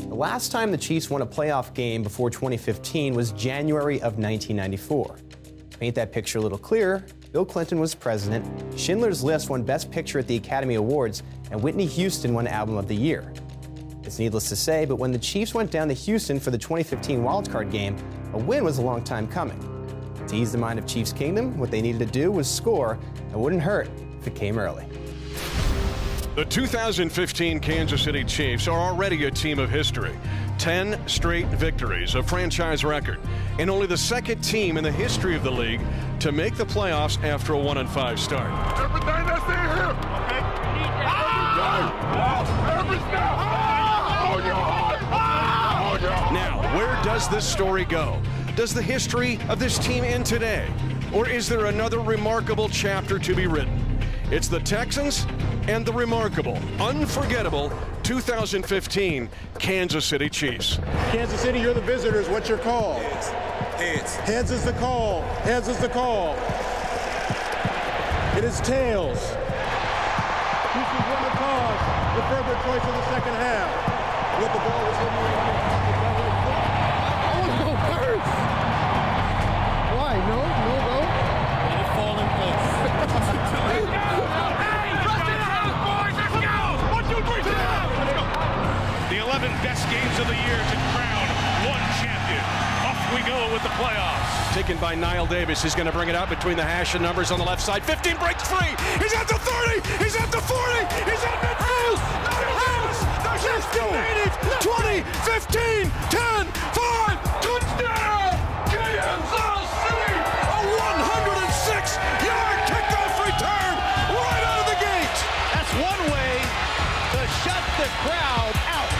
The last time the Chiefs won a playoff game before 2015 was January of 1994. To paint that picture a little clearer, Bill Clinton was president, Schindler's List won Best Picture at the Academy Awards, and Whitney Houston won Album of the Year. It's needless to say, but when the Chiefs went down to Houston for the 2015 wildcard game, a win was a long time coming. To ease the mind of Chiefs Kingdom, what they needed to do was score. It wouldn't hurt if it came early. The 2015 Kansas City Chiefs are already a team of history. 10 straight victories, a franchise record, and only the second team in the history of the league to make the playoffs after a 1-5 start. Everything that's in here! Okay. Now, where does this story go? Does the history of this team end today? Or is there another remarkable chapter to be written? It's the Texans and the remarkable, unforgettable 2015 Kansas City Chiefs. Kansas City, you're the visitors. What's your call? Heads. Heads is the call. Heads is the call. It is tails. Houston's won the toss. The further choice in the second half. With the ball was in the I want to go first. Why? No? Let it fall in place. The 11 best games of the year to crown one champion. Off we go with the playoffs. Taken by Niall Davis. He's going to bring it out between the hash and numbers on the left side. 15 breaks free. He's at the 30. He's at the 40. He's at midfield. Niall Davis. The Chiefs made it. 20, 15, 10, 5. Touchdown. Kansas City. A 106-yard kickoff return right out of the gate. That's one way to shut the crowd out.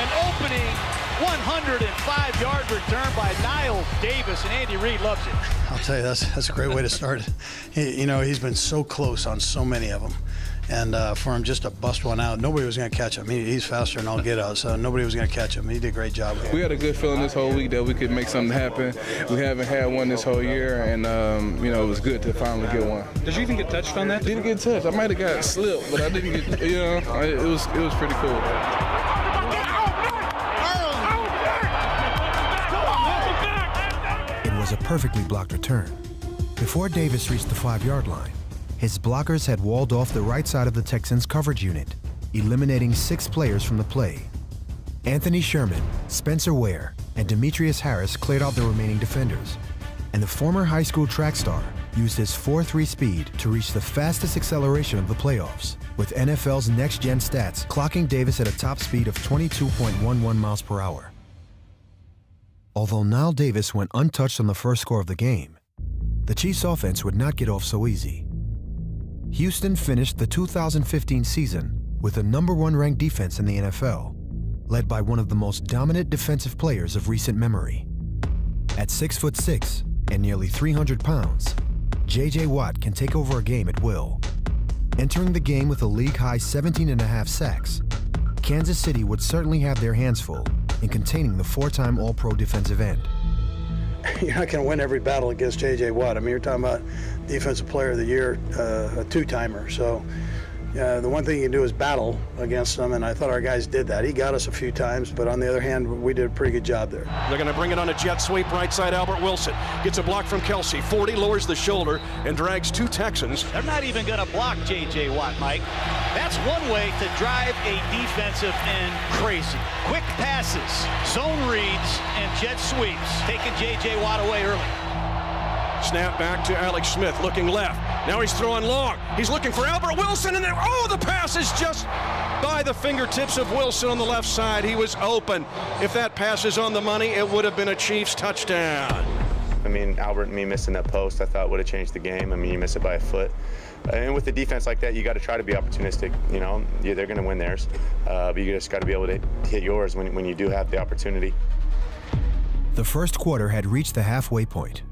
An opening 105-yard return by Niall Davis, and Andy Reid loves it. I'll tell you, that's a great way to start it. He's been so close on so many of them. And for him just to bust one out, nobody was going to catch him. He's faster than all get out, so nobody was going to catch him. He did a great job. We had a good feeling this whole week that we could make something happen. We haven't had one this whole year, and it was good to finally get one. Did you even get touched on that? Didn't get touched. I might have got slipped, but I didn't get. It was pretty cool. It was a perfectly blocked return. Before Davis reached the 5-yard line, his blockers had walled off the right side of the Texans' coverage unit, eliminating 6 players from the play. Anthony Sherman, Spencer Ware, and Demetrius Harris cleared out the remaining defenders, and the former high school track star used his 4.3 speed to reach the fastest acceleration of the playoffs, with NFL's next-gen stats clocking Davis at a top speed of 22.11 miles per hour. Although Niall Davis went untouched on the first score of the game, the Chiefs' offense would not get off so easy. Houston finished the 2015 season with the #1 ranked defense in the NFL, led by one of the most dominant defensive players of recent memory. At 6'6" and nearly 300 pounds, J.J. Watt can take over a game at will. Entering the game with a league-high 17.5 sacks, Kansas City would certainly have their hands full in containing the 4-time All-Pro defensive end. You're not going to win every battle against J.J. Watt. I mean, you're talking about Defensive Player of the Year, a 2-timer. So the one thing you can do is battle against them, and I thought our guys did that. He got us a few times, but on the other hand, we did a pretty good job there. They're going to bring it on a jet sweep right side. Albert Wilson gets a block from Kelsey. 40, lowers the shoulder and drags 2 Texans. They're not even going to block J.J. Watt, Mike. That's one way to drive a defensive end crazy. Quick passes, zone reads, and jet sweeps, taking J.J. Watt away early. Snap back to Alex Smith, looking left. Now he's throwing long. He's looking for Albert Wilson, and then, the pass is just by the fingertips of Wilson on the left side. He was open. If that pass is on the money, it would have been a Chiefs touchdown. I mean, Albert and me missing that post, I thought would have changed the game. I mean, you miss it by a foot. And with the defense like that, you got to try to be opportunistic. They're going to win theirs, but you just got to be able to hit yours when you do have the opportunity. The first quarter had reached the halfway point,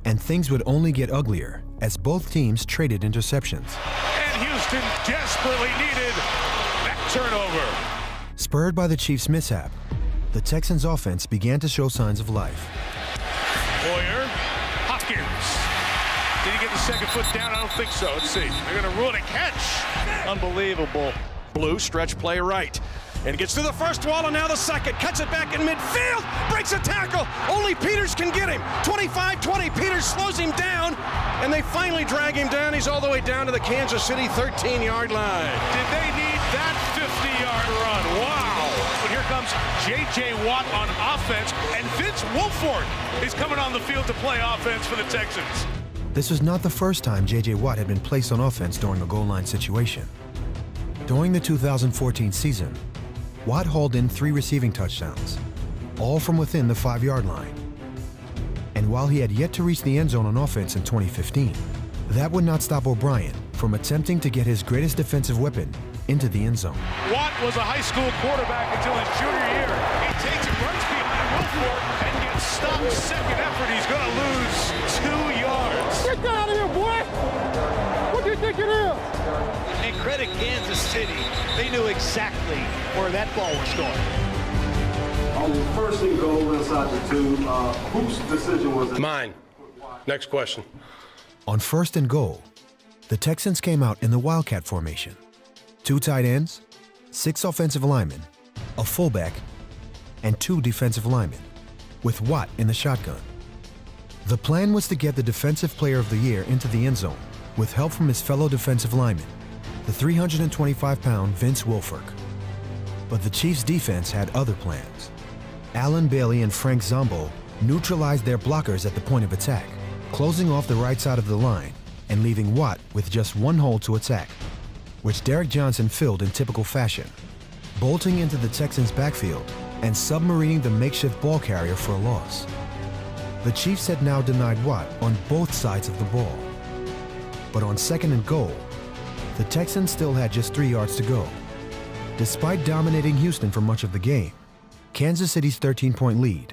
and things would only get uglier as both teams traded interceptions. And Houston desperately needed that turnover. Spurred by the Chiefs' mishap, the Texans' offense began to show signs of life. Boyer, Hopkins. Did he get the second foot down? I don't think so. Let's see. They're going to rule it a catch. Unbelievable. Blue, stretch play right. and gets to the first wall and now the second. Cuts it back in midfield, breaks a tackle. Only Peters can get him. 25-20, Peters slows him down, and they finally drag him down. He's all the way down to the Kansas City 13-yard line. Did they need that 50-yard run? Wow. But here comes J.J. Watt on offense, and Vince Wilfork is coming on the field to play offense for the Texans. This was not the first time J.J. Watt had been placed on offense during a goal line situation. During the 2014 season, Watt hauled in 3 receiving touchdowns, all from within the 5-yard line. And while he had yet to reach the end zone on offense in 2015, that would not stop O'Brien from attempting to get his greatest defensive weapon into the end zone. Watt was a high school quarterback until his junior year. He takes it, runs behind Wilfork, and gets stopped. Second effort, he's going to lose 2 yards. Get that out of here, boy! What do you think it is? And credit Kansas City. They knew exactly where that ball was going. On the first and goal inside the 2, whose decision was it? Mine. Next question. On first and goal, the Texans came out in the Wildcat formation. 2 tight ends, 6 offensive linemen, a fullback, and 2 defensive linemen, with Watt in the shotgun. The plan was to get the Defensive Player of the Year into the end zone with help from his fellow defensive lineman, the 325-pound Vince Wilfork. But the Chiefs' defense had other plans. Alan Bailey and Frank Zombo neutralized their blockers at the point of attack, closing off the right side of the line and leaving Watt with just 1 hole to attack, which Derek Johnson filled in typical fashion, bolting into the Texans' backfield and submarining the makeshift ball carrier for a loss. The Chiefs had now denied Watt on both sides of the ball. But on second and goal, the Texans still had just 3 yards to go. Despite dominating Houston for much of the game, Kansas City's 13-point lead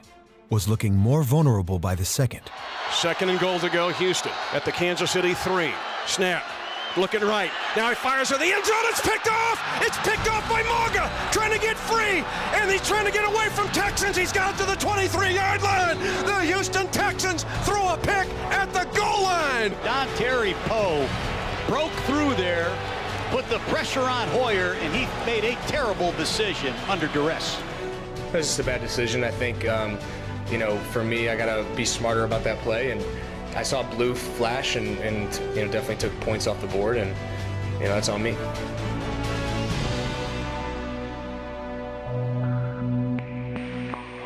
was looking more vulnerable by the second. Second and goal to go, Houston at the Kansas City 3. Snap. Looking right. Now he fires at the end zone. It's picked off. It's picked off by Maga. Trying to get free. And he's trying to get away from Texans. He's got to the 23-yard line. The Houston Texans throw a pick at the goal line. Don Terry Poe broke through there, put the pressure on Hoyer, and he made a terrible decision under duress. This is a bad decision. I think, for me, I got to be smarter about that play. And I saw blue flash and definitely took points off the board, and that's on me.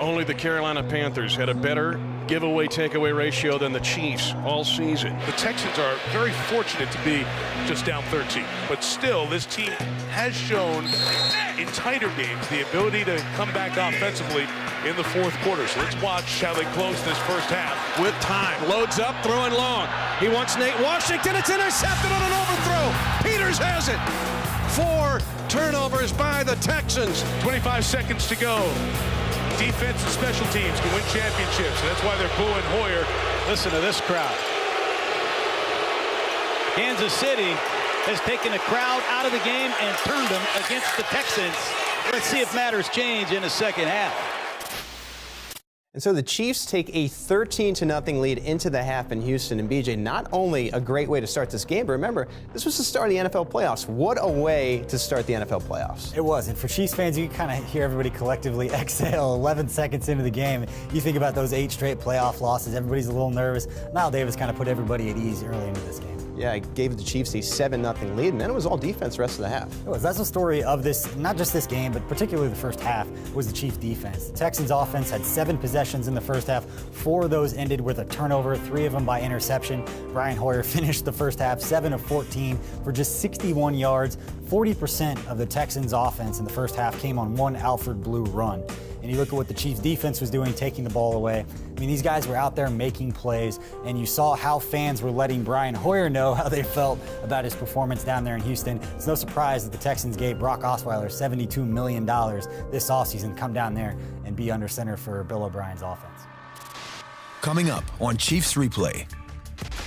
Only the Carolina Panthers had a better giveaway takeaway ratio than the Chiefs all season. The Texans are very fortunate to be just down 13, but still this team has shown in tighter games the ability to come back offensively in the fourth quarter. So let's watch how they close this first half. With time, loads up, throwing long. He wants Nate Washington. It's intercepted on an overthrow. Peters has it. 4 turnovers by the Texans. 25 seconds to go. Defense and special teams can win championships. And that's why they're booing Hoyer. Listen to this crowd. Kansas City has taken the crowd out of the game and turned them against the Texans. Let's see if matters change in the second half. And so the Chiefs take a 13-0 lead into the half in Houston. And BJ, not only a great way to start this game, but remember, this was the start of the NFL playoffs. What a way to start the NFL playoffs. It was. And for Chiefs fans, you kind of hear everybody collectively exhale 11 seconds into the game. You think about those 8 straight playoff losses. Everybody's a little nervous. Niall Davis kind of put everybody at ease early into this game. Yeah, he gave the Chiefs a 7-0 lead, and then it was all defense the rest of the half. It was. That's the story of this, not just this game, but particularly the first half, was the Chiefs' defense. The Texans' offense had 7 possessions in the first half. 4 of those ended with a turnover, 3 of them by interception. Brian Hoyer finished the first half 7 of 14 for just 61 yards. 40% of the Texans' offense in the first half came on 1 Alfred Blue run. And you look at what the Chiefs defense was doing, taking the ball away. I mean, these guys were out there making plays, and you saw how fans were letting Brian Hoyer know how they felt about his performance down there in Houston. It's no surprise that the Texans gave Brock Osweiler $72 million this offseason, come down there and be under center for Bill O'Brien's offense. Coming up on Chiefs Replay.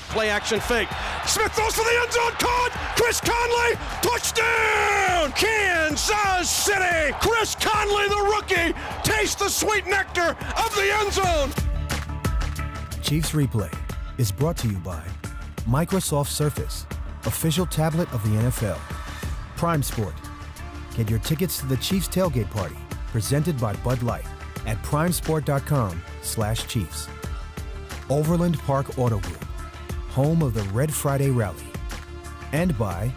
Play action fake. Smith throws for the end zone. Caught. Chris Conley. Touchdown. Kansas City. Chris Conley, the rookie, tastes the sweet nectar of the end zone. Chiefs Replay is brought to you by Microsoft Surface, official tablet of the NFL, Prime Sport, Get your tickets to the Chiefs tailgate party, presented by Bud Light, at primesport.com/Chiefs. Overland Park Auto Group, home of the Red Friday Rally. And by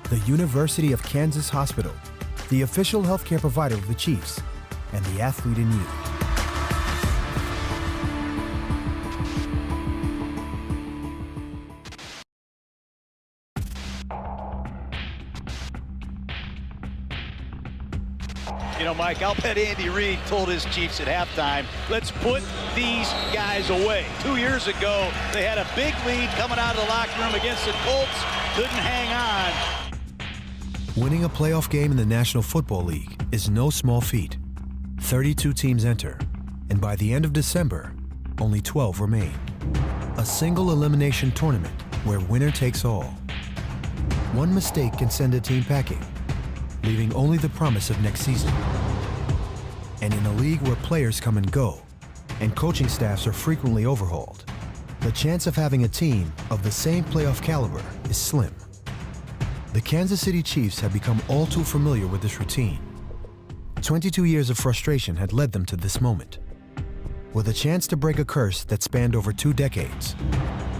the University of Kansas Hospital, the official healthcare provider of the Chiefs, and the athlete in you. You know, Mike, I'll bet Andy Reid told his Chiefs at halftime, let's put these guys away. 2 years ago, they had a big lead coming out of the locker room against the Colts, couldn't hang on. Winning a playoff game in the National Football League is no small feat. 32 teams enter, and by the end of December, only 12 remain. A single elimination tournament where winner takes all. One mistake can send a team packing, leaving only the promise of next season. And in a league where players come and go, and coaching staffs are frequently overhauled, the chance of having a team of the same playoff caliber is slim. The Kansas City Chiefs have become all too familiar with this routine. 22 years of frustration had led them to this moment. With a chance to break a curse that spanned over 2 decades,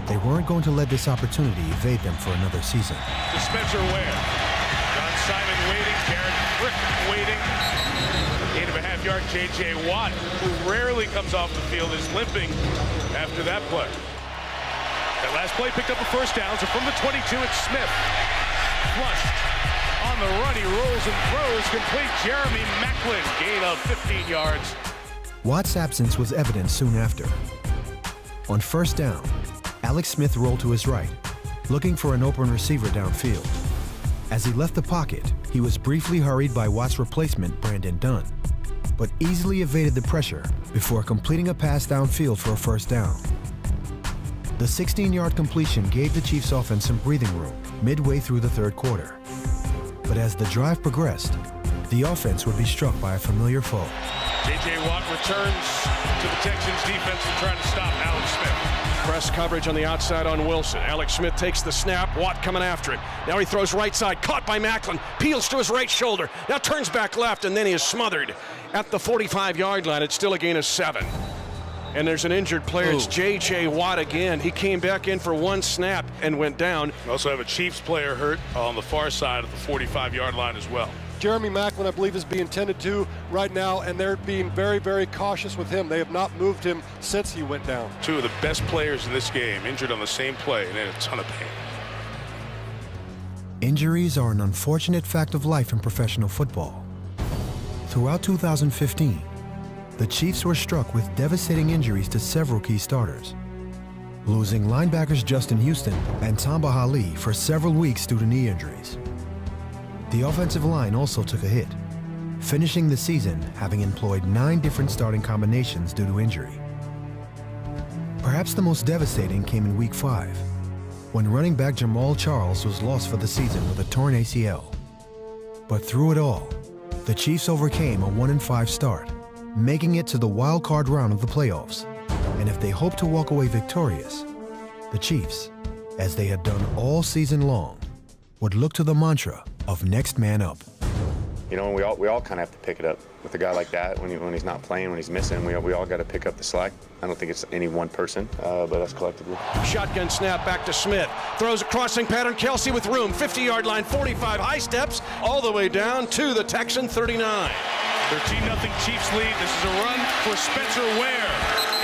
they weren't going to let this opportunity evade them for another season. To Spencer Ware. John Simon waiting, Garrett Frick waiting. 8.5 yard J.J. Watt, who rarely comes off the field, is limping after that play. That last play picked up a first down, so from the 22, it's Smith. Flushed on the run, he rolls and throws, complete. Jeremy Maclin, gain of 15 yards. Watt's absence was evident soon after. On first down, Alex Smith rolled to his right, looking for an open receiver downfield. As he left the pocket, he was briefly hurried by Watt's replacement, Brandon Dunn, but easily evaded the pressure before completing a pass downfield for a first down. The 16-yard completion gave the Chiefs' offense some breathing room midway through the third quarter. But as the drive progressed, the offense would be struck by a familiar foe. J.J. Watt returns to the Texans defense to try to stop Alex Smith. Press coverage on the outside on Wilson. Alex Smith takes the snap. Watt coming after it. Now he throws right side. Caught by Maclin. Peels to his right shoulder. Now turns back left, and then he is smothered at the 45-yard line. It's still a gain of 7. And there's an injured player. It's J.J. Watt again. He came back in for one snap and went down. We also have a Chiefs player hurt on the far side of the 45-yard line as well. Jeremy Maclin, I believe, is being tended to right now, and they're being very, very cautious with him. They have not moved him since he went down. 2 of the best players in this game injured on the same play and in a ton of pain. Injuries are an unfortunate fact of life in professional football. Throughout 2015, the Chiefs were struck with devastating injuries to several key starters, losing linebackers Justin Houston and Tamba Hali for several weeks due to knee injuries. The offensive line also took a hit, finishing the season having employed 9 different starting combinations due to injury. Perhaps the most devastating came in Week 5, when running back Jamal Charles was lost for the season with a torn ACL. But through it all, the Chiefs overcame a 1-5 start, making it to the wild card round of the playoffs. And if they hope to walk away victorious, the Chiefs, as they had done all season long, would look to the mantra of next man up. You know, we all kind of have to pick it up with a guy like that when he's not playing, when he's missing. We all got to pick up the slack. I don't think it's any one person, but us collectively. Shotgun snap back to Smith. Throws a crossing pattern. Kelsey with room. 50-yard line, 45. High steps all the way down to the Texan 39. 13-0 Chiefs lead. This is a run for Spencer Ware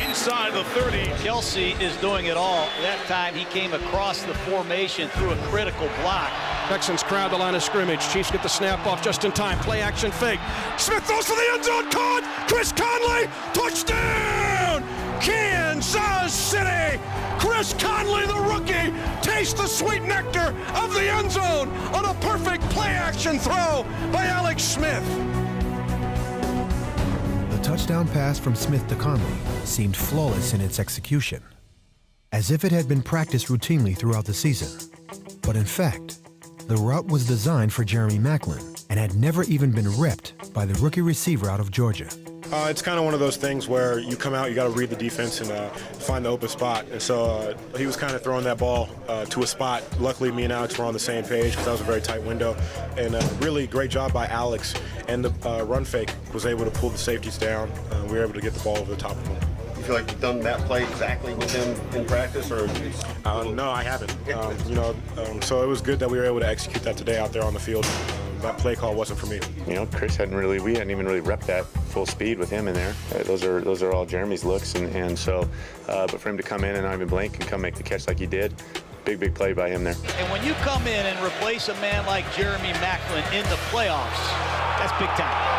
inside the 30. Kelsey is doing it all. That time he came across the formation through a critical block. Texans crowd the line of scrimmage. Chiefs get the snap off just in time. Play action fake. Smith throws for the end zone. Caught. Chris Conley. Touchdown. Kansas City. Chris Conley, the rookie, tastes the sweet nectar of the end zone on a perfect play action throw by Alex Smith. The touchdown pass from Smith to Conley seemed flawless in its execution, as if it had been practiced routinely throughout the season. But in fact, the route was designed for Jeremy Maclin and had never even been repped by the rookie receiver out of Georgia. It's kind of one of those things where you come out, you got to read the defense and find the open spot. And so he was kind of throwing that ball to a spot. Luckily, me and Alex were on the same page because that was a very tight window. And really great job by Alex. And the run fake was able to pull the safeties down. We were able to get the ball over the top of them. You feel like you've done that play exactly with him in practice, or? No, I haven't. So it was good that we were able to execute that today out there on the field. That play call wasn't for me. You know, we hadn't even really repped that full speed with him in there. Those are all Jeremy's looks, and so, but for him to come in and not even blink and come make the catch like he did, big play by him there. And when you come in and replace a man like Jeremy Maclin in the playoffs, that's big time.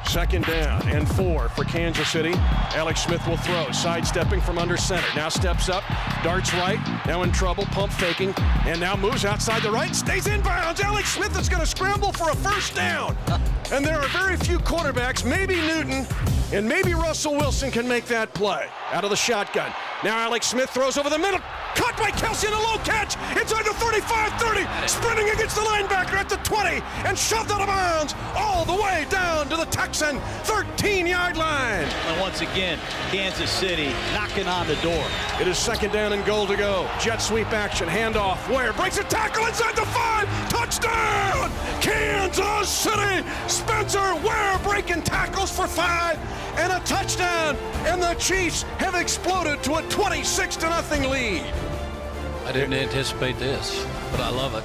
Second down and 4 for Kansas City. Alex Smith will throw, sidestepping from under center. Now steps up, darts right, now in trouble, pump faking, and now moves outside the right, stays in bounds. Alex Smith is going to scramble for a first down. And there are very few quarterbacks, maybe Newton and maybe Russell Wilson can make that play. Out of the shotgun. Now Alex Smith throws over the middle. Caught by Kelsey in a low catch. Inside the 35-30. Sprinting against the linebacker at the 20 and shoved out of bounds all the way down to the Texan 13-yard line. And once again, Kansas City knocking on the door. It is second down and goal to go. Jet sweep action, handoff. Ware breaks a tackle inside the 5. Touchdown! Kansas City! Spencer Ware breaking tackles for 5 and a touchdown. And the Chiefs have exploded to a 26-0 lead. I didn't anticipate this, but I love it.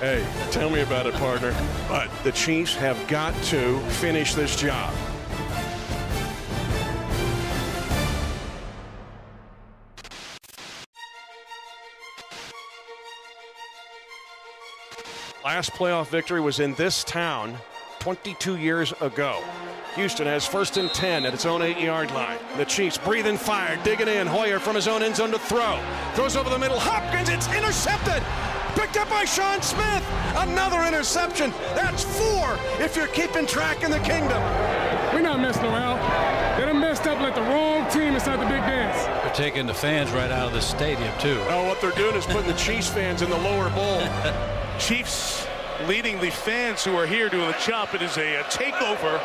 Hey, tell me about it, partner. But the Chiefs have got to finish this job. Last playoff victory was in this town 22 years ago. Houston has 1st and 10 at its own 8-yard line. The Chiefs breathing fire, digging in. Hoyer from his own end zone to throw. Throws over the middle. Hopkins, it's intercepted. Picked up by Sean Smith. Another interception. That's 4 if you're keeping track in the kingdom. We're not messing around. They done messed up like the wrong team inside the big dance. They're taking the fans right out of the stadium, too. Oh, what they're doing is putting the Chiefs fans in the lower bowl. Chiefs leading the fans who are here doing the chop. It is a takeover.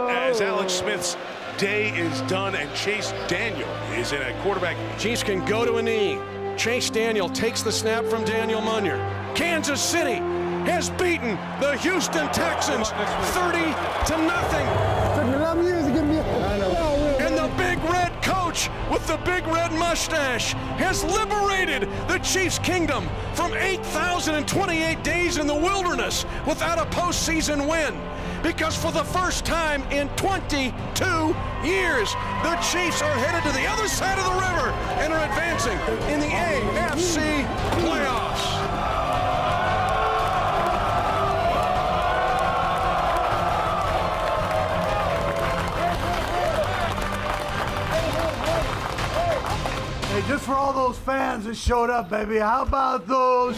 As Alex Smith's day is done and Chase Daniel is in a quarterback. Chiefs can go to a knee. Chase Daniel takes the snap from Daniel Munyer. Kansas City has beaten the Houston Texans 30-0. And the big red coach with the big red mustache has liberated the Chiefs' kingdom from 8,028 days in the wilderness without a postseason win. Because for the first time in 22 years, the Chiefs are headed to the other side of the river and are advancing in the AFC playoffs. Hey, just for all those fans that showed up, baby, how about those?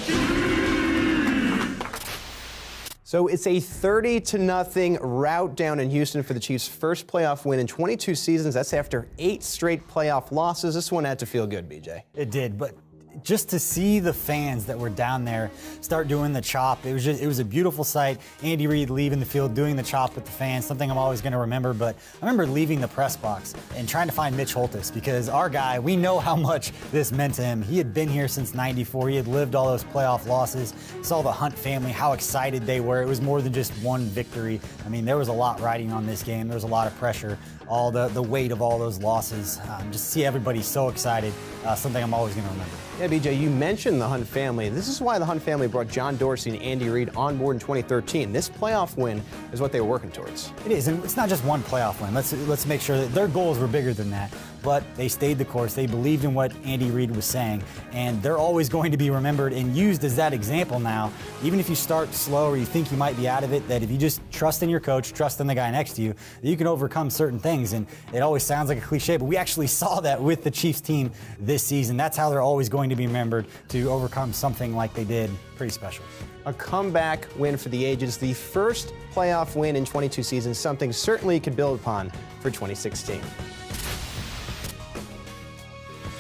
So it's a 30-0 rout down in Houston for the Chiefs' first playoff win in 22 seasons. That's after 8 straight playoff losses. This one had to feel good, BJ. It did, but just to see the fans that were down there start doing the chop, it was a beautiful sight. Andy Reid leaving the field, doing the chop with the fans, something I'm always going to remember. But I remember leaving the press box and trying to find Mitch Holthus, because our guy, we know how much this meant to him. He had been here since '94. He had lived all those playoff losses. Saw the Hunt family, how excited they were. It was more than just one victory. I mean, there was a lot riding on this game. There was a lot of pressure, all the weight of all those losses. Just to see everybody so excited, something I'm always going to remember. Yeah, BJ, you mentioned the Hunt family. This is why the Hunt family brought John Dorsey and Andy Reid on board in 2013. This playoff win is what they were working towards. It is, and it's not just one playoff win. Let's make sure that their goals were bigger than that. But they stayed the course. They believed in what Andy Reid was saying, and they're always going to be remembered and used as that example now. Even if you start slow or you think you might be out of it, that if you just trust in your coach, trust in the guy next to you, you can overcome certain things. And it always sounds like a cliche, but we actually saw that with the Chiefs team this season. That's how they're always going to be remembered, to overcome something like they did. Pretty special. A comeback win for the ages, the first playoff win in 22 seasons, something certainly you could build upon for 2016.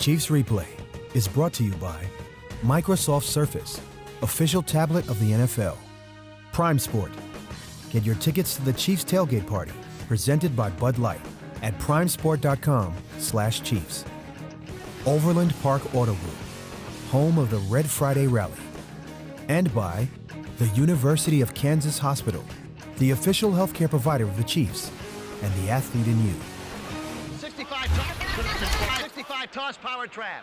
Chiefs Replay is brought to you by Microsoft Surface, official tablet of the NFL. Prime Sport. Get your tickets to the Chiefs tailgate party, presented by Bud Light, at primesport.com/Chiefs. Overland Park Auto Group, home of the Red Friday Rally. And by the University of Kansas Hospital, the official healthcare provider of the Chiefs and the athlete in you. 65 toss power trap.